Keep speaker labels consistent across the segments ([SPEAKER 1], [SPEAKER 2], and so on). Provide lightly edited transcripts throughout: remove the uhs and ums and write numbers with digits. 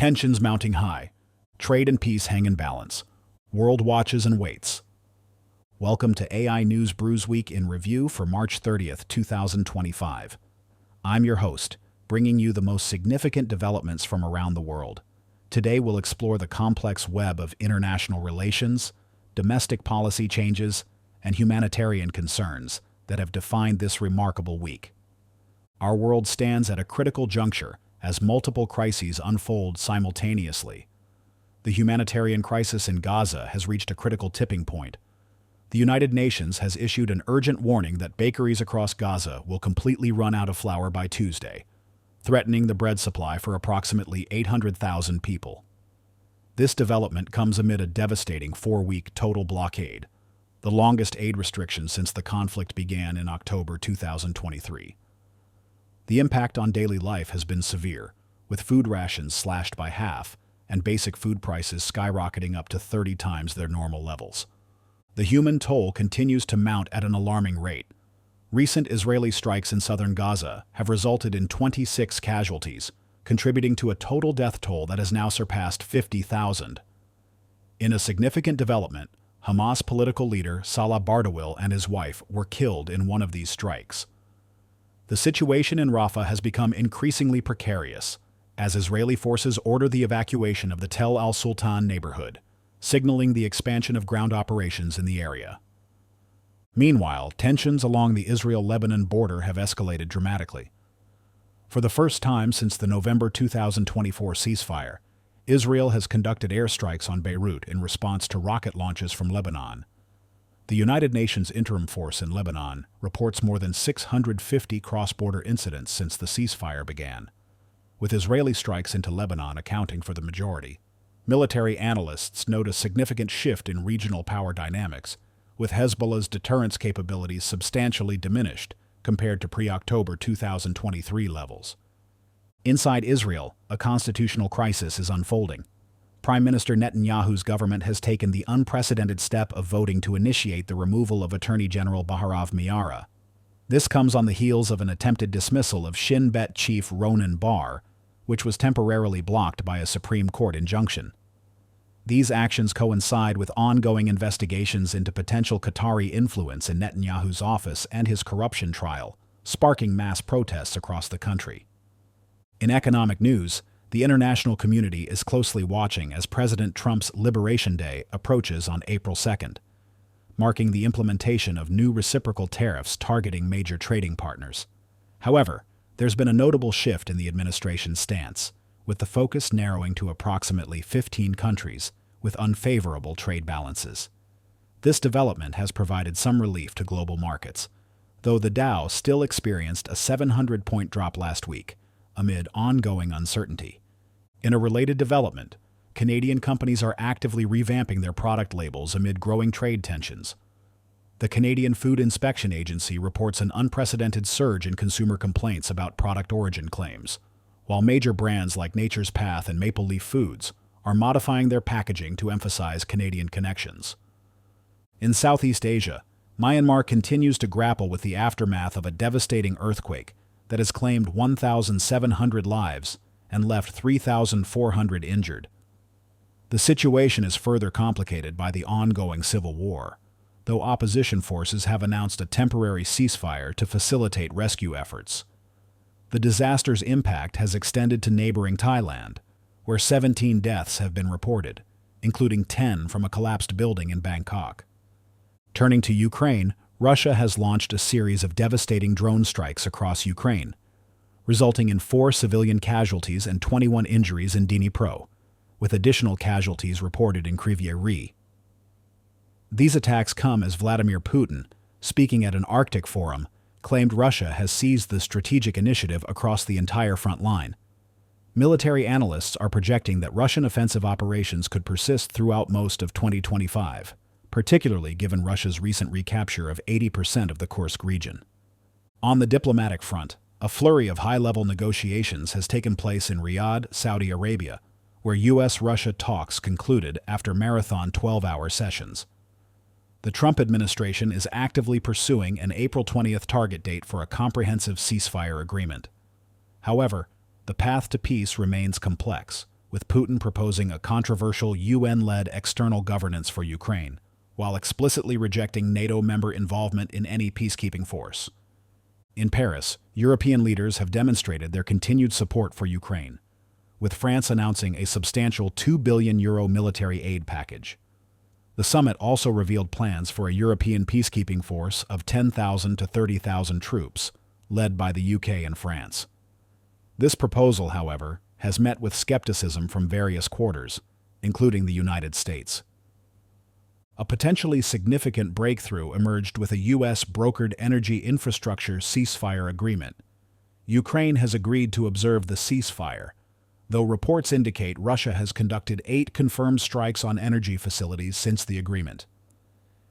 [SPEAKER 1] Tensions mounting high. Trade and peace hang in balance. World watches and waits. Welcome to AI News Brew Week in review for March 30th, 2025. I'm your host, bringing you the most significant developments from around the world. Today we'll explore the complex web of international relations, domestic policy changes, and humanitarian concerns that have defined this remarkable week. Our world stands at a critical juncture as multiple crises unfold simultaneously. The humanitarian crisis in Gaza has reached a critical tipping point. The United Nations has issued an urgent warning that bakeries across Gaza will completely run out of flour by Tuesday, threatening the bread supply for approximately 800,000 people. This development comes amid a devastating 4-week total blockade, the longest aid restriction since the conflict began in October 2023. The impact on daily life has been severe, with food rations slashed by half and basic food prices skyrocketing up to 30 times their normal levels. The human toll continues to mount at an alarming rate. Recent Israeli strikes in southern Gaza have resulted in 26 casualties, contributing to a total death toll that has now surpassed 50,000. In a significant development, Hamas political leader Salah Bardawil and his wife were killed in one of these strikes. The situation in Rafah has become increasingly precarious as Israeli forces order the evacuation of the Tel al-Sultan neighborhood, signaling the expansion of ground operations in the area. Meanwhile, tensions along the Israel-Lebanon border have escalated dramatically. For the first time since the November 2024 ceasefire, Israel has conducted airstrikes on Beirut in response to rocket launches from Lebanon. The United Nations Interim Force in Lebanon reports more than 650 cross-border incidents since the ceasefire began, with Israeli strikes into Lebanon accounting for the majority. Military analysts note a significant shift in regional power dynamics, with Hezbollah's deterrence capabilities substantially diminished compared to pre-October 2023 levels. Inside Israel, a constitutional crisis is unfolding. Prime Minister Netanyahu's government has taken the unprecedented step of voting to initiate the removal of Attorney General Baharav Miara. This comes on the heels of an attempted dismissal of Shin Bet chief Ronan Bar, which was temporarily blocked by a Supreme Court injunction. These actions coincide with ongoing investigations into potential Qatari influence in Netanyahu's office and his corruption trial, sparking mass protests across the country. In economic news, the international community is closely watching as President Trump's Liberation Day approaches on April 2nd, marking the implementation of new reciprocal tariffs targeting major trading partners. However, there's been a notable shift in the administration's stance, with the focus narrowing to approximately 15 countries with unfavorable trade balances. This development has provided some relief to global markets, though the Dow still experienced a 700-point drop last week amid ongoing uncertainty. In a related development, Canadian companies are actively revamping their product labels amid growing trade tensions. The Canadian Food Inspection Agency reports an unprecedented surge in consumer complaints about product origin claims, while major brands like Nature's Path and Maple Leaf Foods are modifying their packaging to emphasize Canadian connections. In Southeast Asia, Myanmar continues to grapple with the aftermath of a devastating earthquake that has claimed 1,700 lives and left 3,400 injured. The situation is further complicated by the ongoing civil war, though opposition forces have announced a temporary ceasefire to facilitate rescue efforts. The disaster's impact has extended to neighboring Thailand, where 17 deaths have been reported, including 10 from a collapsed building in Bangkok. Turning to Ukraine, Russia has launched a series of devastating drone strikes across Ukraine, resulting in 4 civilian casualties and 21 injuries in Dnipro, with additional casualties reported in Kryvyi Rih. These attacks come as Vladimir Putin, speaking at an Arctic forum, claimed Russia has seized the strategic initiative across the entire front line. Military analysts are projecting that Russian offensive operations could persist throughout most of 2025, particularly given Russia's recent recapture of 80% of the Kursk region. On the diplomatic front, a flurry of high-level negotiations has taken place in Riyadh, Saudi Arabia, where U.S.-Russia talks concluded after marathon 12-hour sessions. The Trump administration is actively pursuing an April 20th target date for a comprehensive ceasefire agreement. However, the path to peace remains complex, with Putin proposing a controversial UN-led external governance for Ukraine, while explicitly rejecting NATO member involvement in any peacekeeping force. In Paris, European leaders have demonstrated their continued support for Ukraine, with France announcing a substantial €2 billion military aid package. The summit also revealed plans for a European peacekeeping force of 10,000 to 30,000 troops, led by the UK and France. This proposal, however, has met with skepticism from various quarters, including the United States. A potentially significant breakthrough emerged with a U.S.-brokered energy infrastructure ceasefire agreement. Ukraine has agreed to observe the ceasefire, though reports indicate Russia has conducted 8 confirmed strikes on energy facilities since the agreement.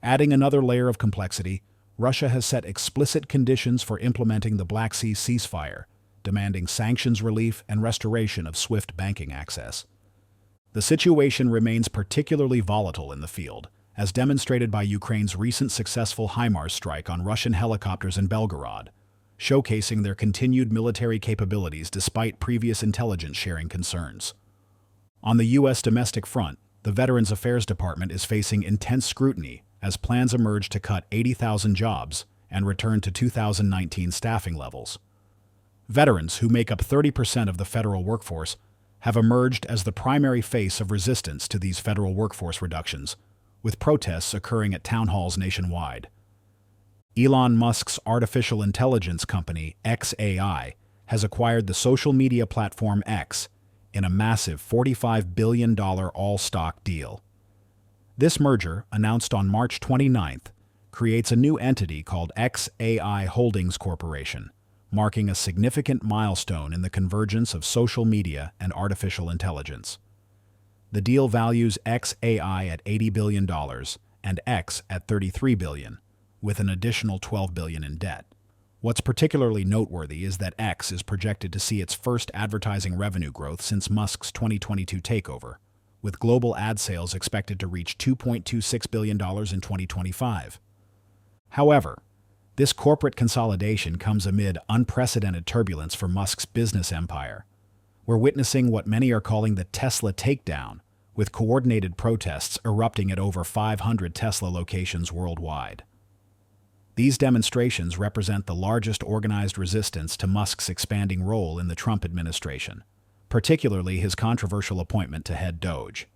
[SPEAKER 1] Adding another layer of complexity, Russia has set explicit conditions for implementing the Black Sea ceasefire, demanding sanctions relief and restoration of SWIFT banking access. The situation remains particularly volatile in the field, as demonstrated by Ukraine's recent successful HIMARS strike on Russian helicopters in Belgorod, showcasing their continued military capabilities despite previous intelligence sharing concerns. On the U.S. domestic front, the Veterans Affairs Department is facing intense scrutiny as plans emerge to cut 80,000 jobs and return to 2019 staffing levels. Veterans, who make up 30% of the federal workforce, have emerged as the primary face of resistance to these federal workforce reductions, with protests occurring at town halls nationwide. Elon Musk's artificial intelligence company, xAI, has acquired the social media platform X in a massive $45 billion all-stock deal. This merger, announced on March 29th, creates a new entity called xAI Holdings Corporation, marking a significant milestone in the convergence of social media and artificial intelligence. The deal values xAI at $80 billion and X at $33 billion, with an additional $12 billion in debt. What's particularly noteworthy is that X is projected to see its first advertising revenue growth since Musk's 2022 takeover, with global ad sales expected to reach $2.26 billion in 2025. However, this corporate consolidation comes amid unprecedented turbulence for Musk's business empire. We're witnessing what many are calling the Tesla takedown, with coordinated protests erupting at over 500 Tesla locations worldwide. These demonstrations represent the largest organized resistance to Musk's expanding role in the Trump administration, particularly his controversial appointment to head DOGE.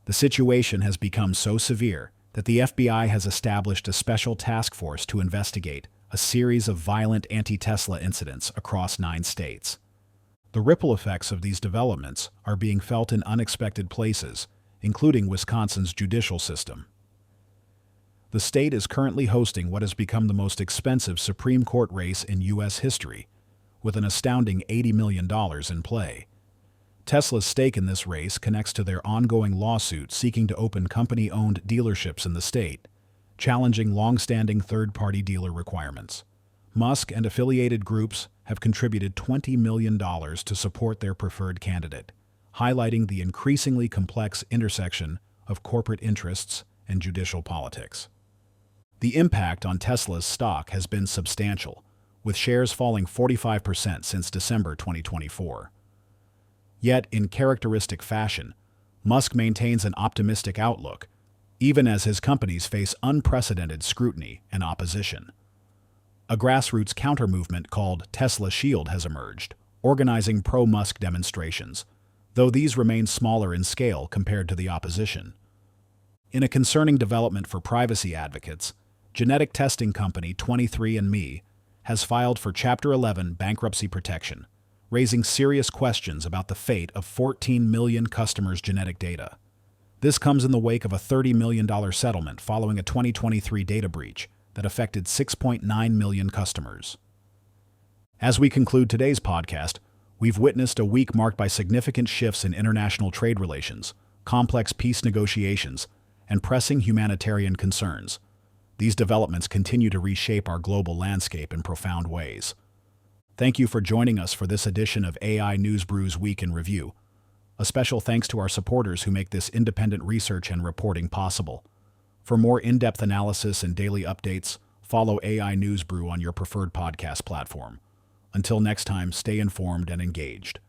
[SPEAKER 1] The situation has become so severe that the FBI has established a special task force to investigate a series of violent anti-Tesla incidents across 9 states. The ripple effects of these developments are being felt in unexpected places, including Wisconsin's judicial system. The state is currently hosting what has become the most expensive Supreme Court race in U.S. history, with an astounding $80 million in play. Tesla's stake in this race connects to their ongoing lawsuit seeking to open company-owned dealerships in the state, challenging long-standing third-party dealer requirements. Musk and affiliated groups have contributed $20 million to support their preferred candidate, highlighting the increasingly complex intersection of corporate interests and judicial politics. The impact on Tesla's stock has been substantial, with shares falling 45% since December 2024. Yet, in characteristic fashion, Musk maintains an optimistic outlook, even as his companies face unprecedented scrutiny and opposition. A grassroots counter-movement called Tesla Shield has emerged, organizing pro-Musk demonstrations, though these remain smaller in scale compared to the opposition. In a concerning development for privacy advocates, genetic testing company 23andMe has filed for Chapter 11 bankruptcy protection, raising serious questions about the fate of 14 million customers' genetic data. This comes in the wake of a $30 million settlement following a 2023 data breach that affected 6.9 million customers. As we conclude today's podcast, we've witnessed a week marked by significant shifts in international trade relations, complex peace negotiations, and pressing humanitarian concerns. These developments continue to reshape our global landscape in profound ways. Thank you for joining us for this edition of AI News Brew's Week in Review. A special thanks to our supporters who make this independent research and reporting possible. For more in-depth analysis and daily updates, follow AI News Brew on your preferred podcast platform. Until next time, stay informed and engaged.